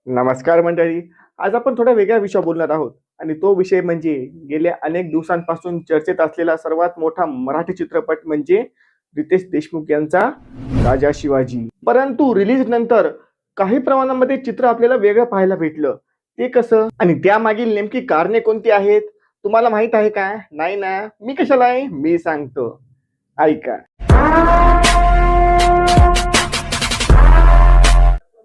नमस्कार मंडळी. आज आपण थोड्या वेगळ्या विषयावर बोलणार आहोत आणि तो विषय म्हणजे गेल्या अनेक दिवसांपासून चर्चेत असलेला सर्वात मोठा मराठी चित्रपट म्हणजे रितेश देशमुख यांचा राजा शिवाजी. परंतु रिलीज नंतर काही प्रमाणामध्ये चित्र आपल्याला वेगळं पाहायला भेटलं. ते कसं आणि त्यामागील नेमकी कारणे कोणती आहेत तुम्हाला माहित आहे का? नाही ना, मी कशाला आहे, मी सांगतो, ऐका.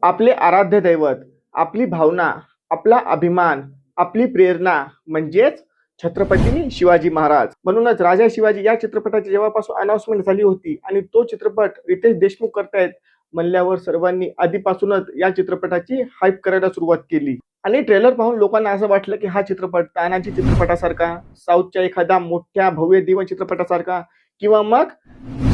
आपले आराध्य दैवत, आपली भावना, आपला अभिमान, आपली प्रेरणा म्हणजेच छत्रपती शिवाजी महाराज. म्हणूनच राजा शिवाजी या चित्रपटाची जेव्हापासून अनाउन्समेंट झाली होती आणि तो चित्रपट रितेश देशमुख करतायत म्हणल्यावर सर्वांनी आधीपासूनच या चित्रपटाची हाईप करायला सुरुवात केली. आणि ट्रेलर पाहून लोकांना असं वाटलं की हा चित्रपट तानाजी चित्रपटासारखा, साऊथच्या एखाद्या मोठ्या भव्य दिव्य चित्रपटासारखा किंवा मग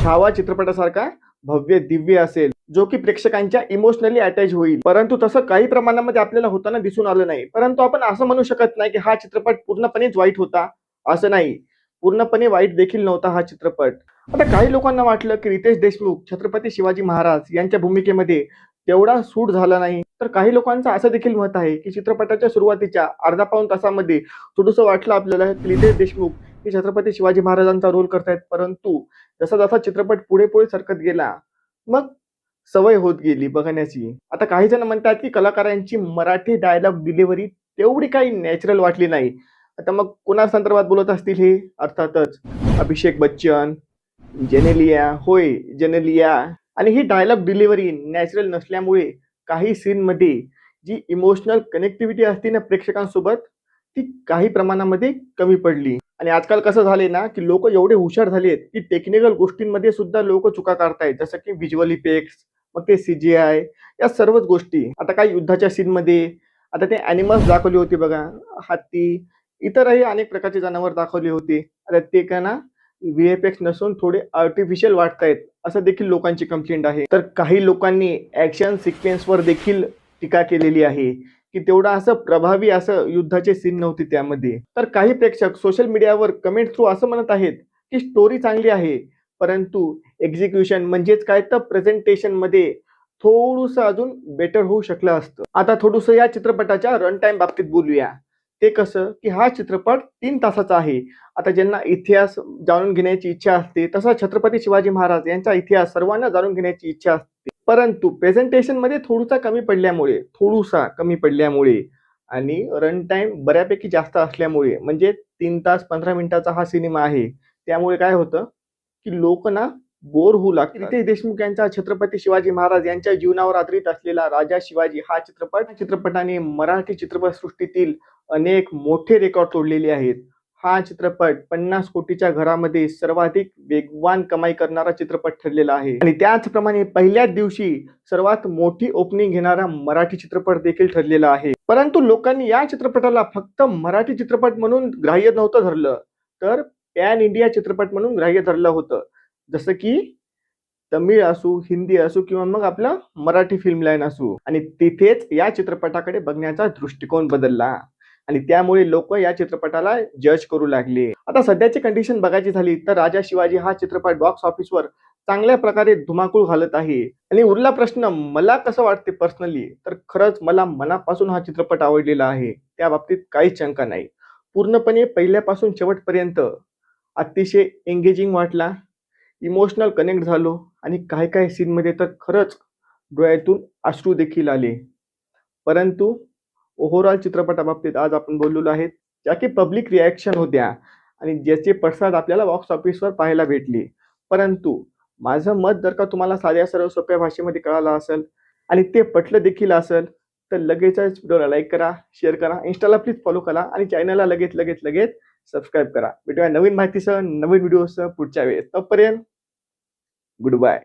छावा चित्रपटासारखा भव्य दिव्य असेल, जो की प्रेक्षकांच्या इमोशनली अटॅच होईल. परंतु तसं काही प्रमाणामध्ये आपल्याला होताना दिसून आलं नाही. परंतु आपण असं म्हणू शकत नाही की हा चित्रपट पूर्णपणेच वाईट होता, असं नाही. पूर्णपणे वाईट देखील नव्हता हा चित्रपट. आता काही लोकांना वाटलं की रितेश देशमुख छत्रपती शिवाजी महाराज यांच्या भूमिकेमध्ये तेवढा सूट झाला नाही, तर काही लोकांचं असं देखील मत आहे की चित्रपटाच्या सुरुवातीच्या अर्धा पाऊण तासामध्ये थोडंसं वाटलं आपल्याला की रितेश देशमुख हे छत्रपती शिवाजी महाराजांचा रोल करतायत. परंतु जसा जसा चित्रपट पुढे पुढे सरकत गेला, मग सवय होत गेली बघण्याची. आता काही जण म्हणतात की कलाकारांची मराठी डायलॉग डिलिव्हरी तेवढी काही नॅचरल वाटली नाही. आता मग कोणा संदर्भात बोलत असतील हे? अर्थातच अभिषेक बच्चन, जेनेलिया, होय जेनेलिया. आणि ही डायलॉग डिलिव्हरी नॅचरल नसल्यामुळे काही सीन मध्ये जी इमोशनल कनेक्टिव्हिटी असते ना प्रेक्षकांसोबत, ती काही प्रमाणामध्ये कमी पडली. आणि आजकाल कसं झालंय ना की लोक एवढे हुशार झालेत की टेक्निकल गोष्टींमध्ये सुद्धा लोक चुका काढतायत, जसं की व्हिज्युअल इफेक्ट्स, मग ते सीजीआय, या सर्वच गोष्टी. आता काही युद्धाच्या सीन मध्ये आता ते अॅनिमल्स दाखवले होते बघा, हत्ती, इतरही अनेक प्रकारचे जनावर दाखवले होते. आता ते का ना व्हीएफएक्स नसून थोडे आर्टिफिशियल वाटतायत, असं देखील लोकांची कंप्लेंट आहे. तर काही लोकांनी ऍक्शन सिक्वेन्सवर देखील टीका केलेली आहे की तेवढा असं प्रभावी असं युद्धाचे सीन नव्हते त्यामध्ये. तर काही प्रेक्षक सोशल मीडियावर कमेंट थ्रू असं म्हणत आहेत की स्टोरी चांगली आहे, परंतु एक्झिक्युशन म्हणजेच काय तर प्रेझेंटेशन मध्ये थोडंसं अजून बेटर होऊ शकलं असतं. आता थोडंसं या चित्रपटाच्या रन टाइम बाबतीत बोलूया. ते कसं की हा चित्रपट 3 तासाचा आहे. आता ज्यांना इतिहास जाणून घेण्याची इच्छा असते, तसा छत्रपती शिवाजी महाराज यांचा इतिहास सर्वांना जाणून घेण्याची इच्छा असते. परंतु प्रेझेंटेशन मध्ये थोडूसा कमी पडल्यामुळे आणि रन टाइम बऱ्यापैकी जास्त असल्यामुळे, म्हणजे 3 तास 15 मिनिटाचा हा सिनेमा आहे, त्यामुळे काय होतं की लोक ना बोर होऊ लागतात. रितेश देशमुख यांचा छत्रपती शिवाजी महाराज यांच्या जीवनावर आधारित असलेला राजा शिवाजी हा चित्रपटाने मराठी चित्रपटसृष्टीतील अनेक मोठे रेकॉर्ड तोडलेले आहेत. हा चित्रपट 50 कोटीच्या घरामध्ये सर्वाधिक वेगवान कमाई करणारा चित्रपट ठरलेला आहे आणि त्याचप्रमाणे पहिल्याच दिवशी सर्वात मोठी ओपनिंग घेणारा मराठी चित्रपट देखील ठरलेला आहे. परंतु लोकांनी या चित्रपटाला फक्त मराठी चित्रपट म्हणून ग्राह्य नव्हतं धरलं, तर पॅन इंडिया चित्रपट म्हणून ग्राह्य धरलं होतं. जसं की तमिळ असू, हिंदी असू किंवा मग आपला मराठी फिल्म लाईन असू. आणि तिथेच या चित्रपटाकडे बघण्याचा दृष्टिकोन बदलला आणि त्यामुळे लोक या चित्रपटाला जज करू लागले. आता सध्याची कंडिशन बघायची झाली तर राजा शिवाजी हा चित्रपट बॉक्स ऑफिसवर चांगल्या प्रकारे धुमाकूळ घालत आहे. आणि उरला प्रश्न मला कसं वाटते पर्सनली, तर खरंच मला मनापासून हा चित्रपट आवडलेला आहे, त्या बाबतीत काहीच शंका नाही. पूर्णपणे पहिल्यापासून शेवटपर्यंत अतिशय एंगेजिंग वाटला, इमोशनल कनेक्ट झालो आणि काही काही सीनमध्ये तर खरंच डोळ्यातून अश्रू देखील आले. परंतु ओव्हरऑल चित्रपटाबाबतीत आज आपण बोललेलो आहेत, ज्या की पब्लिक रिॲक्शन होत्या आणि ज्याचे पडसाद आपल्याला बॉक्स ऑफिसवर पाहायला भेटले. परंतु माझं मत जर का तुम्हाला साध्या सरळ सोप्या भाषेमध्ये कळालं असेल आणि ते पटलं देखील असेल, तर लगेचच व्हिडिओला लाईक करा, शेअर करा, इंस्टाला प्लीज फॉलो करा आणि चॅनलला लगेच लगेच लगेच सबस्क्राईब करा. भेटूया नवीन माहितीसह, नवीन व्हिडिओसह पुढच्या वेळेस. तोपर्यंत गुड बाय.